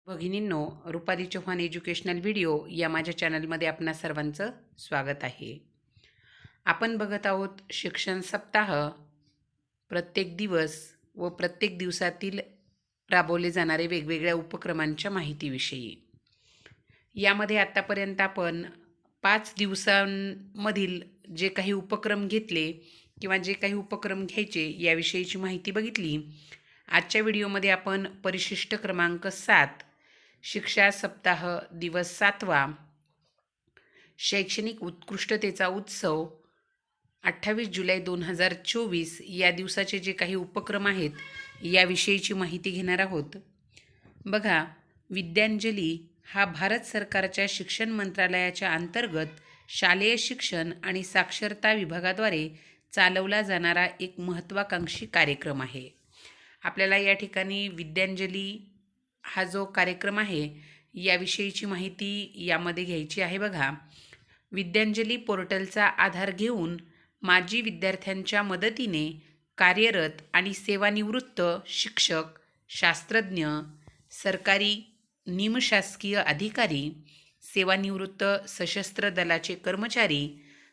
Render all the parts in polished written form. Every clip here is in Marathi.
भगिनींनो, रुपाली चव्हाण एज्युकेशनल व्हिडिओ या माझ्या चॅनलमध्ये आपणा सर्वांचं स्वागत आहे. आपण बघत आहोत शिक्षण सप्ताह. प्रत्येक दिवस व प्रत्येक दिवसातील राबवले जाणारे वेगवेगळ्या उपक्रमांच्या माहितीविषयी. यामध्ये आत्तापर्यंत आपण 5 दिवसांमधील जे काही उपक्रम घेतले किंवा जे काही उपक्रम घ्यायचे याविषयीची माहिती बघितली. आजच्या व्हिडिओमध्ये आपण परिशिष्ट क्रमांक 7 शिक्षा सप्ताह दिवस 7वा शैक्षणिक उत्कृष्टतेचा उत्सव 28 जुलै 2024 या दिवसाचे जे काही उपक्रम आहेत याविषयीची माहिती घेणार आहोत. बघा, विद्यांजली हा भारत सरकारच्या शिक्षण मंत्रालयाच्या अंतर्गत शालेय शिक्षण आणि साक्षरता विभागाद्वारे चालवला जाणारा एक महत्त्वाकांक्षी कार्यक्रम आहे. आपल्याला या ठिकाणी विद्यांजली हा जो कार्यक्रम आहे याविषयीची माहिती यामध्ये घ्यायची आहे. बघा, विद्यांजली पोर्टलचा आधार घेऊन माजी विद्यार्थ्यांच्या मदतीने कार्यरत आणि सेवानिवृत्त शिक्षक, शास्त्रज्ञ, सरकारी निमशासकीय अधिकारी, सेवानिवृत्त सशस्त्र दलाचे कर्मचारी,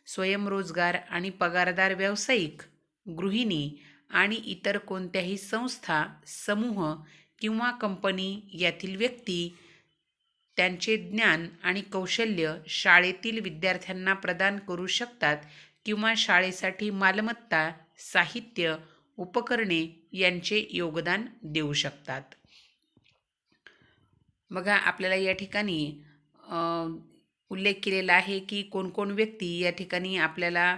स्वयंरोजगार आणि पगारदार व्यावसायिक, गृहिणी आणि इतर कोणत्याही संस्था, समूह किंवा कंपनी यातील व्यक्ती त्यांचे ज्ञान आणि कौशल्य शाळेतील विद्यार्थ्यांना प्रदान करू शकतात किंवा शाळेसाठी मालमत्ता, साहित्य, उपकरणे यांचे योगदान देऊ शकतात. बघा, आपल्याला या ठिकाणी उल्लेख केलेला आहे की कोणकोण व्यक्ती या ठिकाणी आपल्याला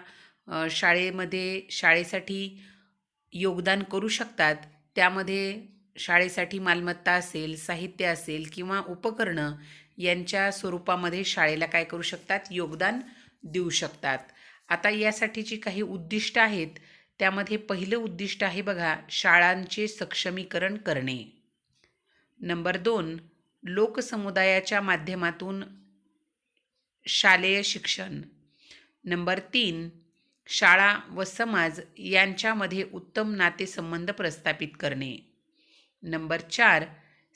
शाळेसाठी योगदान करू शकतात. त्यामध्ये शाळेसाठी मालमत्ता असेल, साहित्य असेल किंवा उपकरणं यांच्या स्वरूपामध्ये शाळेला काय करू शकतात, योगदान देऊ शकतात. आता यासाठीची काही उद्दिष्ट आहेत. त्यामध्ये पहिलं उद्दिष्ट आहे बघा, शाळांचे सक्षमीकरण करणे. नंबर 2, लोकसमुदायाच्या माध्यमातून शालेय शिक्षण. नंबर 3, शाळा व समाज यांच्यामध्ये उत्तम नातेसंबंध प्रस्थापित करणे. नंबर 4,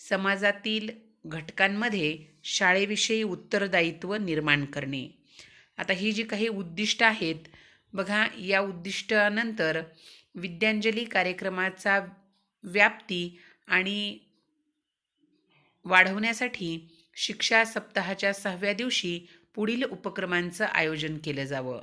समाजातील घटकांमध्ये शाळेविषयी उत्तरदायित्व निर्माण करणे. आता ही जी काही उद्दिष्ट आहेत बघा, या उद्दिष्टानंतर विद्यांजली कार्यक्रमाचा व्याप्ती आणि वाढवण्यासाठी शिक्षा सप्ताहाच्या 6व्या दिवशी पुढील उपक्रमांचं आयोजन केलं जावं.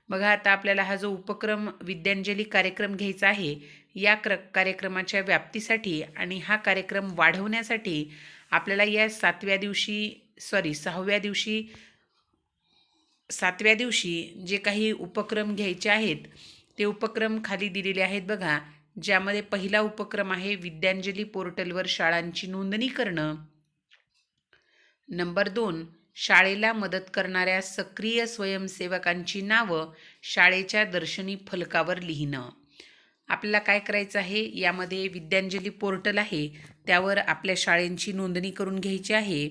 बघा, आता आपल्याला हा जो उपक्रम विद्यांजली कार्यक्रम घ्यायचा आहे या कार्यक्रमाच्या व्याप्तीसाठी आणि हा कार्यक्रम वाढवण्यासाठी आपल्याला या 7व्या दिवशी जे काही उपक्रम घ्यायचे आहेत ते उपक्रम खाली दिलेले आहेत. बघा, ज्यामध्ये पहिला उपक्रम आहे विद्यांजली पोर्टलवर शाळांची नोंदणी करणं. नंबर 2, शाळेला मदत करणाऱ्या सक्रिय स्वयंसेवकांची नावं शाळेच्या दर्शनी फलकावर लिहिणं. आपल्याला काय करायचं आहे, यामध्ये विद्यांजली पोर्टल आहे त्यावर आपल्या शाळेंची नोंदणी करून घ्यायची आहे.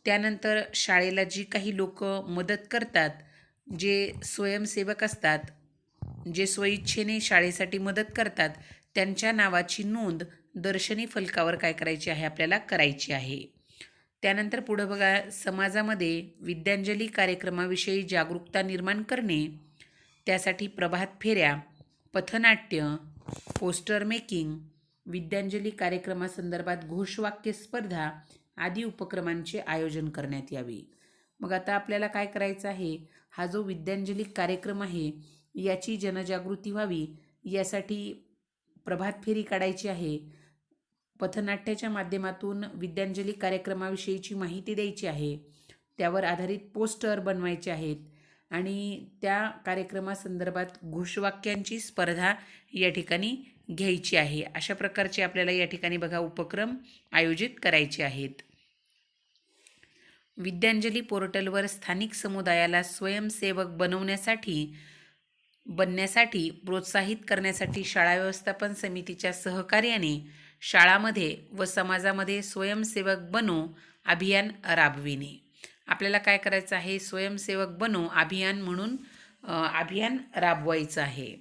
त्यानंतर शाळेला जी काही लोक मदत करतात, जे स्वयंसेवक असतात, जे स्वइच्छेने शाळेसाठी मदत करतात, त्यांच्या नावाची नोंद दर्शनी फलकावर काय करायची आहे, आपल्याला करायची आहे. त्यानंतर पुढं बघा, समाजामध्ये विद्यांजली कार्यक्रमाविषयी जागरूकता निर्माण करणे. त्यासाठी प्रभात फेऱ्या, पथनाट्य, पोस्टर मेकिंग, विद्यांजली कार्यक्रमासंदर्भात घोषवाक्य स्पर्धा आदी उपक्रमांचे आयोजन करण्यात यावे. मग आता आपल्याला काय करायचं आहे, हा जो विद्यांजली कार्यक्रम आहे याची जनजागृती व्हावी यासाठी प्रभात फेरी काढायची आहे. पथनाट्याच्या माध्यमातून विद्यांजली कार्यक्रमाविषयीची माहिती द्यायची आहे. त्यावर आधारित पोस्टर बनवायचे आहेत आणि त्या कार्यक्रमासंदर्भात घोषवाक्यांची स्पर्धा या ठिकाणी घ्यायची आहे. अशा प्रकारचे आपल्याला या ठिकाणी बघा उपक्रम आयोजित करायचे आहेत. विद्यांजली पोर्टलवर स्थानिक समुदायाला स्वयंसेवक बनण्यासाठी प्रोत्साहित करण्यासाठी शाळा व्यवस्थापन समितीच्या सहकार्याने शाळामध्ये व समाजामध्ये स्वयंसेवक बनो अभियान राबविणे. आपल्याला काय करायचं आहे, स्वयंसेवक बनो अभियान म्हणून अभियान राबवायचं आहे.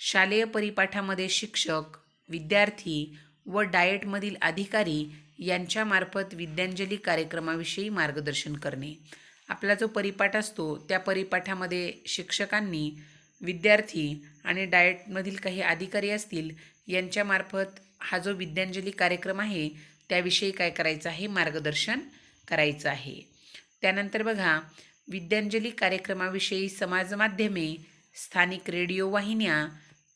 शालेय परिपाठामध्ये शिक्षक, विद्यार्थी व डाएटमधील अधिकारी यांच्यामार्फत विद्यांजली कार्यक्रमाविषयी मार्गदर्शन करणे. आपला जो परिपाठ असतो त्या परिपाठामध्ये शिक्षकांनी विद्यार्थी आणि डाएटमधील काही अधिकारी असतील यांच्यामार्फत हा जो विद्यांजली कार्यक्रम आहे त्याविषयी काय करायचं आहे, मार्गदर्शन करायचं आहे. त्यानंतर बघा, विद्यांजली कार्यक्रमाविषयी समाजमाध्यमे, स्थानिक रेडिओ वाहिन्या,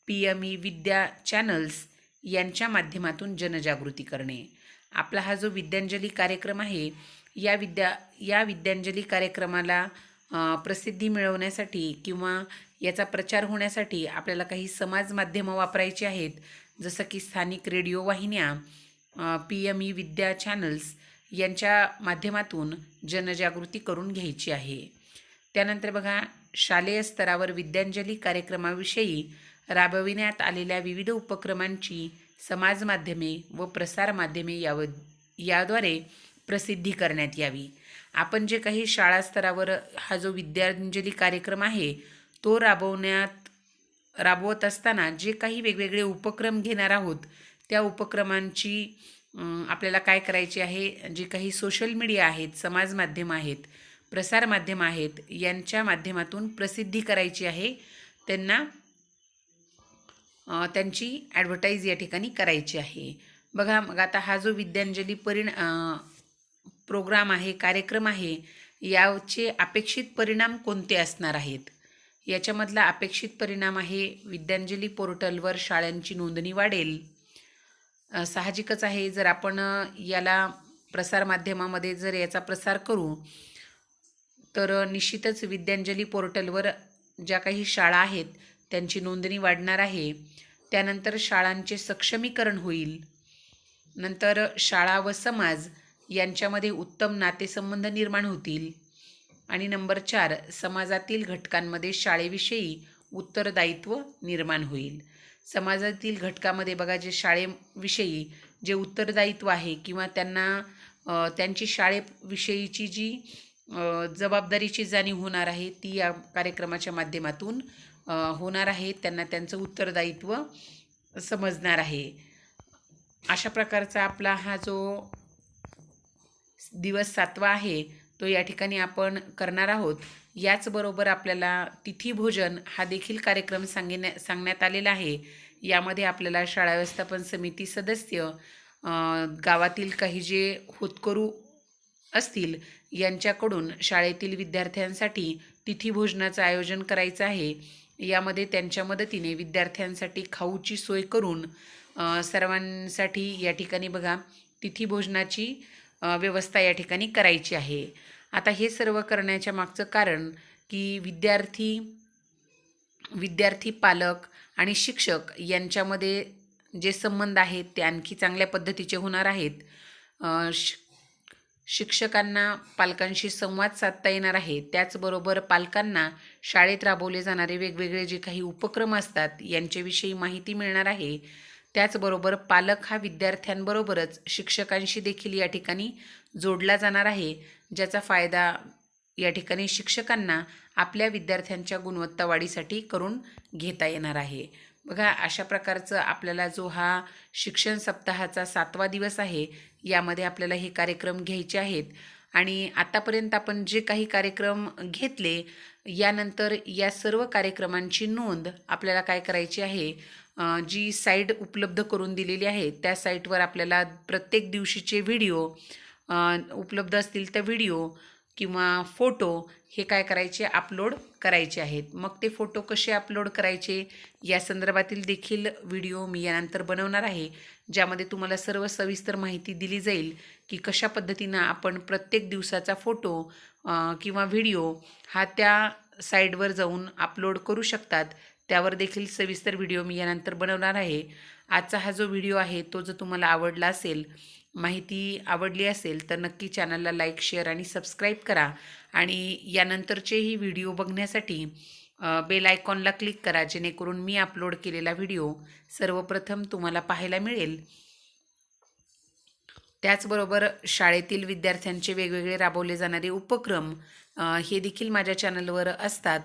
PME विद्या चॅनल्स यांच्या माध्यमातून जनजागृती करणे. आपला हा जो विद्यांजली कार्यक्रम आहे या विद्यांजली कार्यक्रमाला प्रसिद्धी मिळवण्यासाठी किंवा याचा प्रचार होण्यासाठी आपल्याला काही समाज माध्यमं वापरायची आहेत, जसं की स्थानिक रेडिओ वाहिन्या, PME विद्या चॅनल्स यांच्या माध्यमातून जनजागृती करून घ्यायची आहे. त्यानंतर बघा, शालेय स्तरावर विद्यांजली कार्यक्रमाविषयी राबविण्यात आलेल्या विविध उपक्रमांची समाज माध्यमे व प्रसार माध्यमे याद्वारे प्रसिद्धी करण्यात यावी. आपण जे काही शाळा स्तरावर हा जो विद्यांजली कार्यक्रम आहे तो राबवत असताना जे काही वेगवेगळे उपक्रम घेणार आहोत त्या उपक्रमांची आपल्याला काय करायची आहे, जी काही सोशल मीडिया आहेत, समाज माध्यम आहेत, प्रसार माध्यम आहेत यांच्या माध्यमातून प्रसिद्धी करायची आहे. त्यांची ॲडव्हर्टाईज या ठिकाणी करायची आहे. बघा, मग आता हा जो विद्यांजली प्रोग्राम आहे, कार्यक्रम आहे, याचे अपेक्षित परिणाम कोणते असणार आहेत? याच्यामधला अपेक्षित परिणाम आहे, विद्यांजली पोर्टलवर शाळांची नोंदणी वाढेल. साहजिकच आहे, जर आपण याला प्रसारमाध्यमामध्ये जर याचा प्रसार करू तर निश्चितच विद्यांजली पोर्टलवर ज्या काही शाळा आहेत त्यांची नोंदणी वाढणार आहे. त्यानंतर शाळांचे सक्षमीकरण होईल. नंतर शाळा व समाज यांच्यामध्ये उत्तम नातेसंबंध निर्माण होतील. आणि नंबर 4, समाजातील घटकांमध्ये शाळेविषयी उत्तरदायित्व निर्माण होईल. समाजातील घटकामध्ये बघा, जे शाळेविषयी जे उत्तरदायित्व आहे किंवा त्यांना त्यांची शाळेविषयीची जी जबाबदारीची जाणीव होणार आहे ती या कार्यक्रमाच्या माध्यमातून होणार आहे. त्यांना त्यांचं उत्तरदायित्व समजणार आहे. अशा प्रकारचा आपला हा जो दिवस 7वा आहे तो या ठिकाणी आपण करणार आहोत. याचबरोबर आपल्याला तिथी भोजन हा देखील कार्यक्रम सांगण्यात आलेला आहे. यामध्ये आपल्याला शाळा व्यवस्थापन समिती सदस्य, गावातील काही जे होतकरू असतील यांच्याकडून शाळेतील विद्यार्थ्यांसाठी तिथी भोजनाचं आयोजन करायचं आहे. यामध्ये त्यांच्या मदतीने विद्यार्थ्यांसाठी खाऊची सोय करून सर्वांसाठी या ठिकाणी बघा तिथी भोजनाची व्यवस्था या ठिकाणी करायची आहे. आता हे सर्व करण्याच्या मागचं कारण की विद्यार्थी, पालक आणि शिक्षक यांच्यामध्ये जे संबंध आहेत ते आणखी चांगल्या पद्धतीचे होणार आहेत. शिक्षकांना पालकांशी संवाद साधता येणार आहे. त्याचबरोबर पालकांना शाळेत राबवले जाणारे वेगवेगळे जे काही उपक्रम असतात यांच्याविषयी माहिती मिळणार आहे. त्याचबरोबर पालक हा विद्यार्थ्यांबरोबरच शिक्षकांशी देखील या ठिकाणी जोडला जाणार आहे, ज्याचा फायदा या ठिकाणी शिक्षकांना आपल्या विद्यार्थ्यांच्या गुणवत्ता वाढीसाठी करून घेता येणार आहे. बघा, अशा प्रकारचं आपल्याला जो हा शिक्षण सप्ताहाचा 7वा दिवस आहे यामध्ये आपल्याला हे कार्यक्रम घ्यायचे आहेत. आणि आतापर्यंत आपण जे काही कार्यक्रम घेतले यानंतर या सर्व कार्यक्रमांची नोंद आपल्याला काय करायची आहे, जी साईट उपलब्ध करून दिलेली आहे त्या साईटवर आपल्याला प्रत्येक दिवशीचे व्हिडिओ उपलब्ध असतील तर व्हिडिओ किंवा फोटो हे काय करायचे, अपलोड करायचे आहेत. मग ते फोटो कसे अपलोड करायचे या संदर्भातील देखील व्हिडिओ मी यानंतर बनवणार आहे, ज्यामध्ये तुम्हाला सर्व सविस्तर माहिती दिली जाईल की कशा पद्धतीनं आपण प्रत्येक दिवसाचा फोटो किंवा व्हिडिओ हा त्या साईटवर जाऊन अपलोड करू शकतात. त्यावर देखील सविस्तर व्हिडिओ मी यानंतर बनवणार आहे. आजचा हा जो व्हिडिओ आहे तो जर तुम्हाला आवडला असेल, माहिती आवडली असेल तर नक्की चॅनलला लाईक, शेअर आणि सबस्क्राईब करा. आणि यानंतरचेही व्हिडिओ बघण्यासाठी बेल आयकॉनला क्लिक करा, जेणेकरून मी अपलोड केलेला व्हिडिओ सर्वप्रथम तुम्हाला पाहायला मिळेल. त्याचबरोबर शाळेतील विद्यार्थ्यांचे वेगवेगळे राबवले जाणारे उपक्रम हे देखील माझ्या चॅनलवर असतात.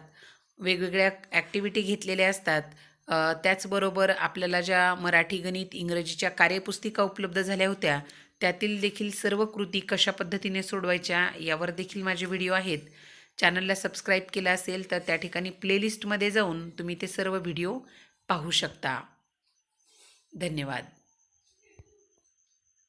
वेगवेगळ्या ॲक्टिव्हिटी घेतलेल्या असतात. त्याचबरोबर आपल्याला ज्या मराठी, गणित, इंग्रजीच्या कार्यपुस्तिका उपलब्ध झाल्या होत्या त्यातील देखील सर्व कृती कशा पद्धतीने सोडवायच्या यावर देखील माझे व्हिडिओ आहेत. चॅनलला सबस्क्राईब केलं असेल तर त्या ठिकाणी प्लेलिस्टमध्ये जाऊन तुम्ही ते सर्व व्हिडिओ पाहू शकता. धन्यवाद.